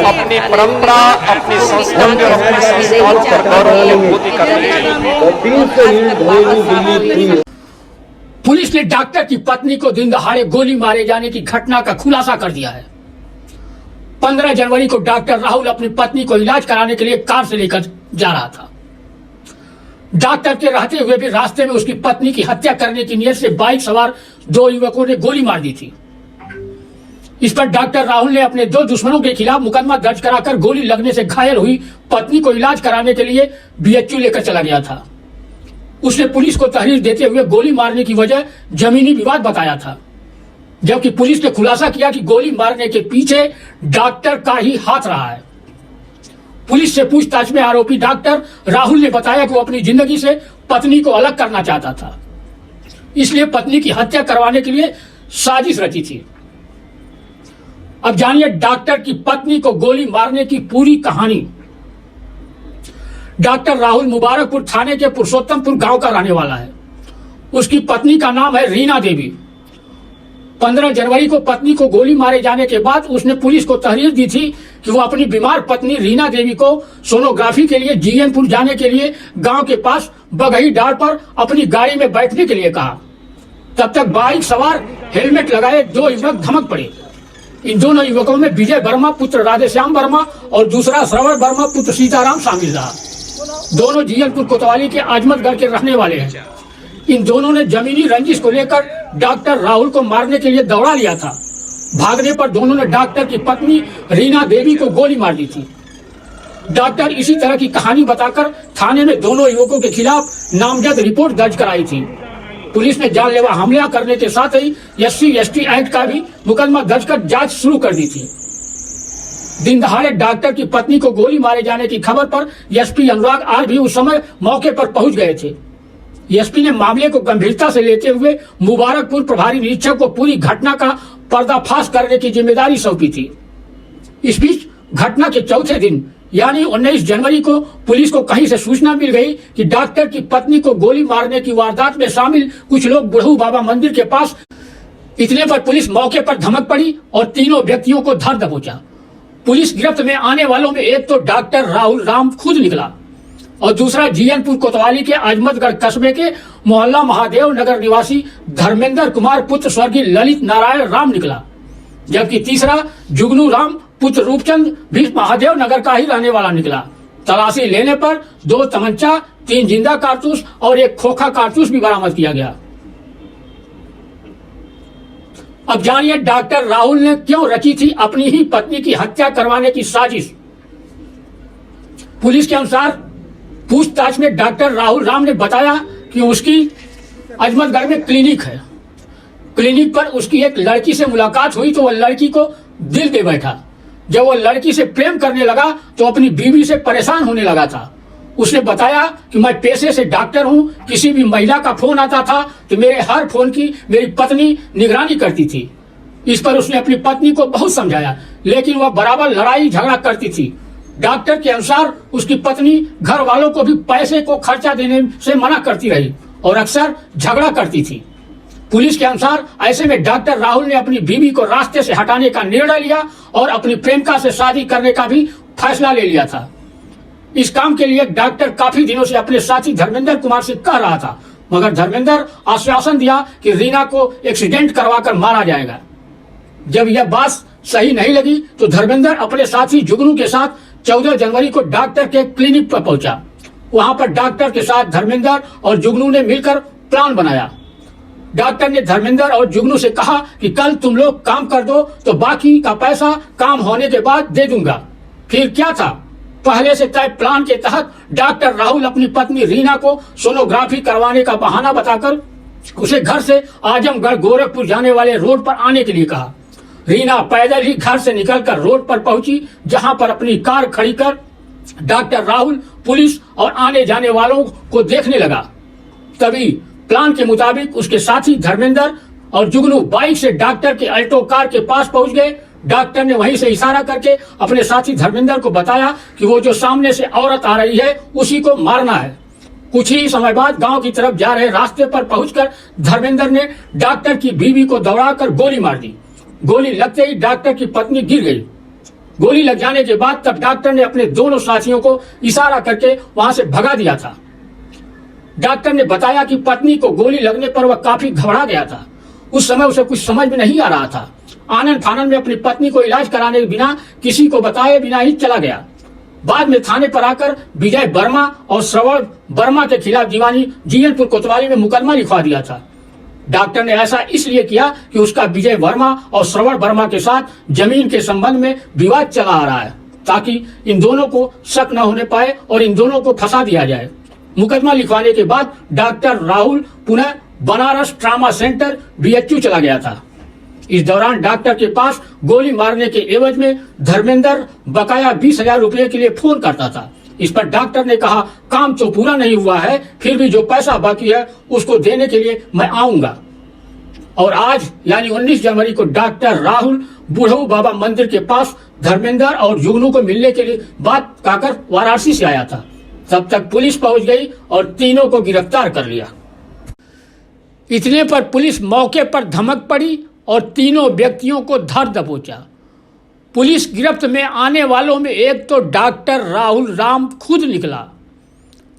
अपनी परंपरा, अपनी संस्कृति और अपने संस्कारों पर गौरव की अनुभूति करनी चाहिए। पुलिस ने डॉक्टर की पत्नी को दिन दहाड़े गोली मारे जाने की घटना का खुलासा कर दिया है। 15 जनवरी को डॉक्टर राहुल अपनी पत्नी को इलाज कराने के लिए कार से लेकर जा रहा था। डॉक्टर के रहते हुए भी रास्ते में उसकी पत्नी की हत्या करने की नीयत से बाइक सवार 2 युवकों ने गोली मार दी थी। इस पर डॉक्टर राहुल ने अपने 2 दुश्मनों के खिलाफ मुकदमा दर्ज कराकर गोली लगने से घायल हुई पत्नी को इलाज कराने के लिए बीएचयू लेकर चला गया था। उसने पुलिस को तहरीर देते हुए गोली मारने की वजह जमीनी विवाद बताया था, जबकि पुलिस ने खुलासा किया कि गोली मारने के पीछे डॉक्टर का ही हाथ रहा है। पुलिस से पूछताछ में आरोपी डॉक्टर राहुल ने बताया कि वो अपनी जिंदगी से पत्नी को अलग करना चाहता था, इसलिए पत्नी की हत्या करवाने के लिए साजिश रची थी। अब जानिए डॉक्टर की पत्नी को गोली मारने की पूरी कहानी। डॉक्टर राहुल मुबारकपुर थाने के पुरुषोत्तमपुर गांव का रहने वाला है। उसकी पत्नी का नाम है रीना देवी। 15 जनवरी को पत्नी को गोली मारे जाने के बाद उसने पुलिस को तहरीर दी थी कि वो अपनी बीमार पत्नी रीना देवी को सोनोग्राफी के लिए जीएनपुर जाने के लिए गांव के पास बगही डाल पर अपनी गाड़ी में बैठने के लिए कहा। तब तक बाइक सवार हेलमेट लगाए 2 युवक धमक पड़े। इन दोनों युवकों में विजय वर्मा पुत्र राधेश्याम वर्मा और दूसरा श्रवण वर्मा पुत्र सीताराम शामिल रहा। दोनों जीएनपुर कोतवाली के आजमतगढ़ के रहने वाले हैं। इन दोनों ने जमीनी रंजिश को लेकर डॉक्टर राहुल को मारने के लिए दौड़ा लिया था। भागने पर दोनों ने डॉक्टर की पत्नी रीना देवी को गोली मार दी थी। डॉक्टर इसी तरह की कहानी बताकर थाने में दोनों युवकों के खिलाफ नामजद रिपोर्ट दर्ज कराई थी। पुलिस ने जानलेवा हमला करने के साथ ही SC/ST एक्ट का भी मुकदमा दर्ज कर जांच शुरू कर दी थी। दिन दहाड़े डॉक्टर की पत्नी को गोली मारे जाने की खबर पर एसपी अनुराग आर भी उस समय मौके पर पहुंच गए थे। एसपी ने मामले को गंभीरता से लेते हुए मुबारकपुर प्रभारी निरीक्षक को पूरी घटना का पर्दाफाश करने की जिम्मेदारी सौंपी थी। इस बीच घटना के चौथे दिन यानी 19 जनवरी को पुलिस को कहीं से सूचना मिल गई कि डॉक्टर की पत्नी को गोली मारने की वारदात में शामिल कुछ लोग बुढ़ऊ बाबा मंदिर के पास। इतने पर पुलिस मौके पर धमक पड़ी और तीनों व्यक्तियों को धर दबोचा। पुलिस गिरफ्त में आने वालों में एक तो डॉक्टर राहुल राम खुद निकला और दूसरा जीएनपुर कोतवाली के आजमतगढ़ कस्बे के मोहल्ला महादेव नगर निवासी धर्मेंद्र कुमार पुत्र स्वर्गीय ललित नारायण राम निकला, जबकि तीसरा जुगनू राम पुत्र रूपचंद भी महादेव नगर का ही रहने वाला निकला। तलाशी लेने पर 2 तमंचा, 3 जिंदा कारतूस और 1 खोखा कारतूस भी बरामद किया गया। अब जानिए डॉक्टर राहुल ने क्यों रची थी अपनी ही पत्नी की हत्या करवाने की साजिश। पुलिस के अनुसार पूछताछ में डॉक्टर राहुल राम ने बताया कि उसकी अजमतगढ़ में क्लिनिक है। क्लिनिक पर उसकी एक लड़की से मुलाकात हुई तो वह लड़की को दिल दे बैठा। जब वह लड़की से प्रेम करने लगा तो अपनी बीवी से परेशान होने लगा था। उसने बताया कि मैं पेशे से डॉक्टर हूं, किसी भी महिला का फोन आता था तो मेरे हर फोन की मेरी पत्नी निगरानी करती थी। इस पर उसने अपनी पत्नी को बहुत समझाया, लेकिन वह बराबर लड़ाई झगड़ा करती थी। डॉक्टर के अनुसार उसकी पत्नी घर वालों को भी पैसे को खर्चा देने से मना करती रही और अक्सर झगड़ा करती थी। पुलिस के अनुसार ऐसे में डॉक्टर राहुल ने अपनी बीवी को रास्ते से हटाने का निर्णय लिया और अपनी प्रेमिका से शादी करने का भी फैसला ले लिया था। इस काम के लिए डॉक्टर काफी दिनों से अपने साथी धर्मेंद्र कुमार से कह रहा था, मगर धर्मेंद्र आश्वासन दिया कि रीना को एक्सीडेंट करवाकर मारा जाएगा। जब यह बात सही नहीं लगी तो धर्मेंद्र अपने साथी जुगनू के साथ 14 जनवरी को डॉक्टर के क्लिनिक पर पहुंचा। वहां पर डॉक्टर के साथ धर्मेंद्र और जुगनू ने मिलकर प्लान बनाया। डॉक्टर ने धर्मेंद्र और जुगनू से कहा कि कल तुम लोग काम कर दो तो बाकी का पैसा काम होने के बाद दे दूंगा। फिर क्या था, पहले से तय प्लान के तहत डॉक्टर राहुल अपनी पत्नी रीना को सोनोग्राफी करवाने का बहाना बताकर उसे घर से आजमगढ़ गोरखपुर जाने वाले रोड पर आने के लिए कहा। रीना पैदल ही घर से निकलकर रोड पर पहुंची, जहां पर अपनी कार खड़ी कर डॉक्टर राहुल पुलिस और आने जाने वालों को देखने लगा। तभी प्लान के मुताबिक उसके साथी धर्मेंद्र और जुगनू बाइक से डॉक्टर के अल्टो कार के पास पहुंच गए। डॉक्टर ने वहीं से इशारा करके अपने साथी धर्मेंद्र को बताया कि वो जो सामने से औरत आ रही है उसी को मारना है। कुछ ही समय बाद गांव की तरफ जा रहे रास्ते पर पहुंचकर धर्मेंद्र ने डॉक्टर की बीवी को दौड़ाकर गोली मार दी। गोली लगते ही डॉक्टर की पत्नी गिर गई। गोली लग जाने के बाद तब डॉक्टर ने अपने दोनों साथियों को इशारा करके वहां से भगा दिया था। डॉक्टर ने बताया कि पत्नी को गोली लगने पर वह काफी घबरा गया था। उस समय उसे कुछ समझ में नहीं आ रहा था। आनंद फानन में अपनी पत्नी को इलाज कराने के बिना, किसी को बताए बिना ही चला गया। बाद में थाने पर आकर विजय वर्मा और श्रवण वर्मा के खिलाफ दीवानी जीएनपुर कोतवाली में मुकदमा लिखवा दिया था। डॉक्टर ने ऐसा इसलिए किया कि उसका विजय वर्मा और श्रवण वर्मा के साथ जमीन के संबंध में विवाद चला आ रहा है, ताकि इन दोनों को शक न होने पाए और इन दोनों को फंसा दिया जाए। मुकदमा लिखवाने के बाद डॉक्टर राहुल पुनः बनारस ट्रामा सेंटर बीएचयू चला गया था। इस दौरान डॉक्टर के पास गोली मारने के एवज में धर्मेंद्र बकाया 20,000 रुपये के लिए फोन करता था। इस पर डॉक्टर ने कहा, काम तो पूरा नहीं हुआ है, फिर भी जो पैसा बाकी है उसको देने के लिए मैं आऊंगा। और आज यानी 19 जनवरी को डॉक्टर राहुल बूढ़ऊ बाबा मंदिर के पास धर्मेंद्र और जुगनू को मिलने के लिए बात कहकर वाराणसी से आया था। तब तक पुलिस पहुंच गई और तीनों को गिरफ्तार कर लिया। इतने पर पुलिस मौके पर धमक पड़ी और तीनों व्यक्तियों को धर दबोचा। पुलिस गिरफ्त में आने वालों में एक तो डॉक्टर राहुल राम खुद निकला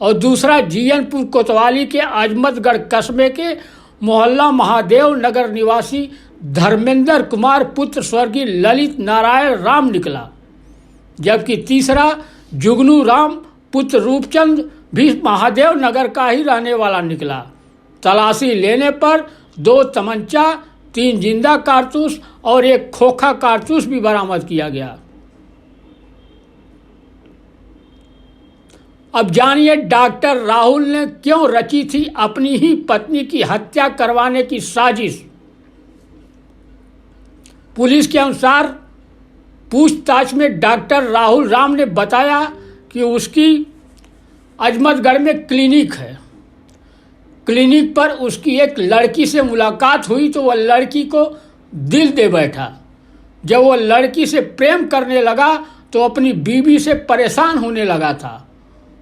और दूसरा जीएनपुर कोतवाली के अजमतगढ़ कस्बे के मोहल्ला महादेव नगर निवासी धर्मेंद्र कुमार पुत्र स्वर्गीय ललित नारायण राम निकला, जबकि तीसरा जुगनू राम पुत्र रूपचंद भी महादेव नगर का ही रहने वाला निकला। तलाशी लेने पर 2 तमंचा, 3 जिंदा कारतूस और 1 खोखा कारतूस भी बरामद किया गया। अब जानिए डॉक्टर राहुल ने क्यों रची थी अपनी ही पत्नी की हत्या करवाने की साजिश। पुलिस के अनुसार पूछताछ में डॉक्टर राहुल राम ने बताया कि उसकी अजमतगढ़ में क्लिनिक है। क्लिनिक पर उसकी एक लड़की से मुलाकात हुई तो वह लड़की को दिल दे बैठा। जब वह लड़की से प्रेम करने लगा तो अपनी बीवी से परेशान होने लगा था।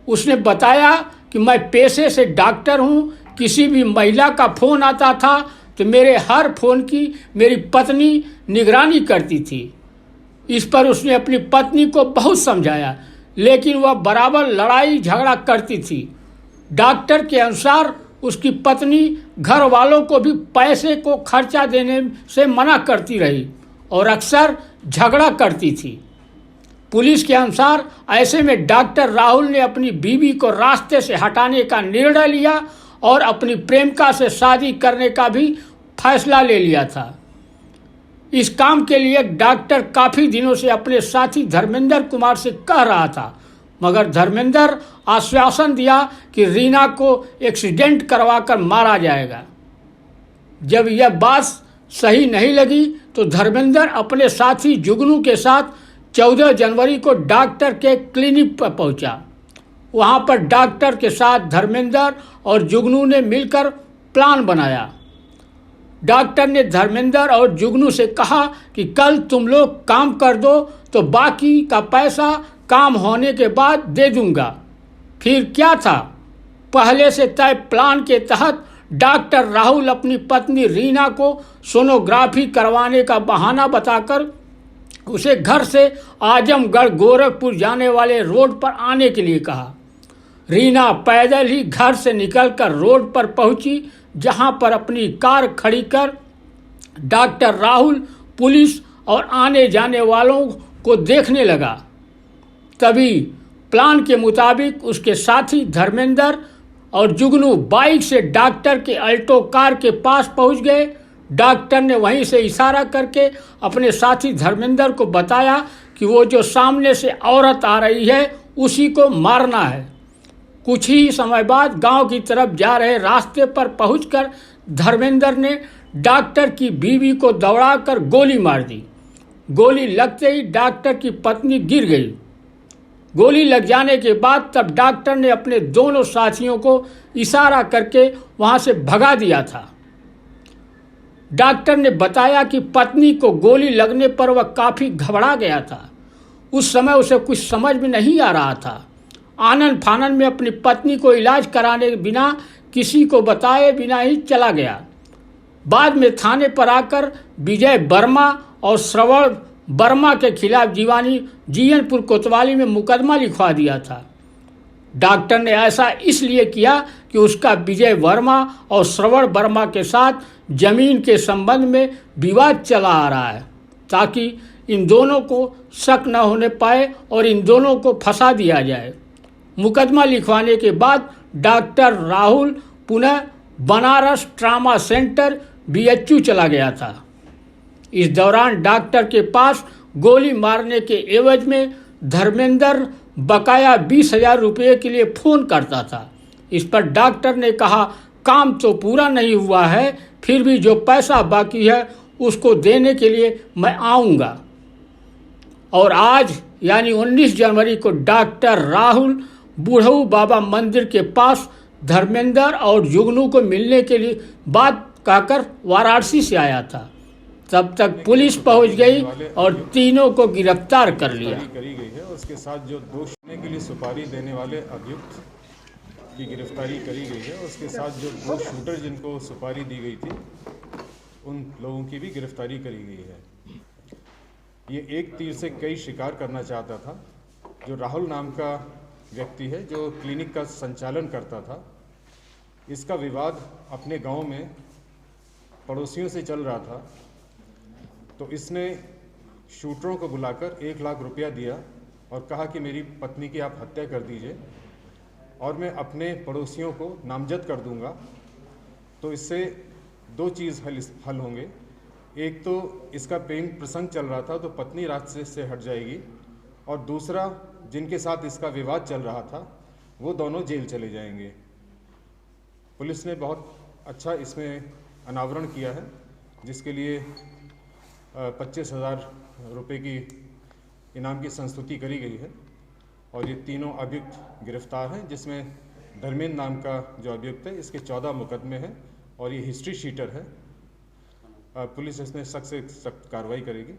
उसने बताया कि मैं पेशे से डॉक्टर हूँ, किसी भी महिला का फ़ोन आता था तो मेरे हर फ़ोन की मेरी पत्नी निगरानी करती थी। इस पर उसने अपनी पत्नी को बहुत समझाया, लेकिन वह बराबर लड़ाई झगड़ा करती थी। डॉक्टर के अनुसार उसकी पत्नी घर वालों को भी पैसे को खर्चा देने से मना करती रही और अक्सर झगड़ा करती थी। पुलिस के अनुसार ऐसे में डॉक्टर राहुल ने अपनी बीवी को रास्ते से हटाने का निर्णय लिया और अपनी प्रेमिका से शादी करने का भी फैसला ले लिया था। इस काम के लिए डॉक्टर काफ़ी दिनों से अपने साथी धर्मेंद्र कुमार से कह रहा था, मगर धर्मेंद्र आश्वासन दिया कि रीना को एक्सीडेंट करवाकर मारा जाएगा। जब यह बात सही नहीं लगी तो धर्मेंद्र अपने साथी जुगनू के साथ 14 जनवरी को डॉक्टर के क्लिनिक पर पहुंचा। वहां पर डॉक्टर के साथ धर्मेंद्र और जुगनू ने मिलकर प्लान बनाया। डॉक्टर ने धर्मेंद्र और जुगनू से कहा कि कल तुम लोग काम कर दो तो बाकी का पैसा काम होने के बाद दे दूंगा। फिर क्या था, पहले से तय प्लान के तहत डॉक्टर राहुल अपनी पत्नी रीना को सोनोग्राफी करवाने का बहाना बताकर उसे घर से आजमगढ़ गोरखपुर जाने वाले रोड पर आने के लिए कहा। रीना पैदल ही घर से निकलकर रोड पर पहुंची, जहां पर अपनी कार खड़ी कर डॉक्टर राहुल पुलिस और आने जाने वालों को देखने लगा। तभी प्लान के मुताबिक उसके साथी धर्मेंद्र और जुगनू बाइक से डॉक्टर के अल्टो कार के पास पहुंच गए। डॉक्टर ने वहीं से इशारा करके अपने साथी धर्मेंद्र को बताया कि वो जो सामने से औरत आ रही है उसी को मारना है। कुछ ही समय बाद गांव की तरफ जा रहे रास्ते पर पहुंचकर धर्मेंद्र ने डॉक्टर की बीवी को दौड़ाकर गोली मार दी। गोली लगते ही डॉक्टर की पत्नी गिर गई। गोली लग जाने के बाद तब डॉक्टर ने अपने दोनों साथियों को इशारा करके वहां से भगा दिया था। डॉक्टर ने बताया कि पत्नी को गोली लगने पर वह काफ़ी घबरा गया था। उस समय उसे कुछ समझ में नहीं आ रहा था। आनन फानन में अपनी पत्नी को इलाज कराने बिना, किसी को बताए बिना ही चला गया। बाद में थाने पर आकर विजय वर्मा और श्रवण वर्मा के खिलाफ दीवानी जीयनपुर कोतवाली में मुकदमा लिखवा दिया था। डॉक्टर ने ऐसा इसलिए किया कि उसका विजय वर्मा और श्रवण वर्मा के साथ जमीन के संबंध में विवाद चला आ रहा है, ताकि इन दोनों को शक न होने पाए और इन दोनों को फंसा दिया जाए। मुकदमा लिखवाने के बाद डॉक्टर राहुल पुनः बनारस ट्रामा सेंटर BHU चला गया था। इस दौरान डॉक्टर के पास गोली मारने के एवज में धर्मेंद्र बकाया 20,000 रुपये के लिए फ़ोन करता था। इस पर डॉक्टर ने कहा, काम तो पूरा नहीं हुआ है, फिर भी जो पैसा बाकी है उसको देने के लिए मैं आऊँगा। और आज यानी 19 जनवरी को डॉक्टर राहुल बूढ़ऊ बाबा मंदिर के पास धर्मेंद्र और जुगनू को मिलने के लिए बात कहकर वाराणसी से आया था। तब तक पुलिस पहुंच गई और तीनों को गिरफ्तार कर लिया। करी गई है। उसके साथ जो दोष के लिए सुपारी देने वाले अभियुक्त की गिरफ्तारी करी गई है। उसके साथ जो दो शूटर जिनको सुपारी दी गई थी उन लोगों की भी गिरफ्तारी करी गई है। ये एक तीर से कई शिकार करना चाहता था। जो राहुल नाम का व्यक्ति है जो क्लिनिक का संचालन करता था, इसका विवाद अपने गांव में पड़ोसियों से चल रहा था, तो इसने शूटरों को बुलाकर 1 लाख रुपया दिया और कहा कि मेरी पत्नी की आप हत्या कर दीजिए और मैं अपने पड़ोसियों को नामजद कर दूंगा। तो इससे 2 चीज़ हल होंगे। एक तो इसका प्रेम प्रसंग चल रहा था तो पत्नी रास्ते से हट जाएगी, और दूसरा जिनके साथ इसका विवाद चल रहा था वो दोनों जेल चले जाएंगे। पुलिस ने बहुत अच्छा इसमें अनावरण किया है, जिसके लिए 25,000 रुपये की इनाम की संस्तुति करी गई है। और ये तीनों अभियुक्त गिरफ्तार हैं, जिसमें धर्मेंद्र नाम का जो अभियुक्त है इसके 14 मुकदमे हैं और ये हिस्ट्री शीटर है। पुलिस इसमें सख्त से सख्त कार्रवाई करेगी।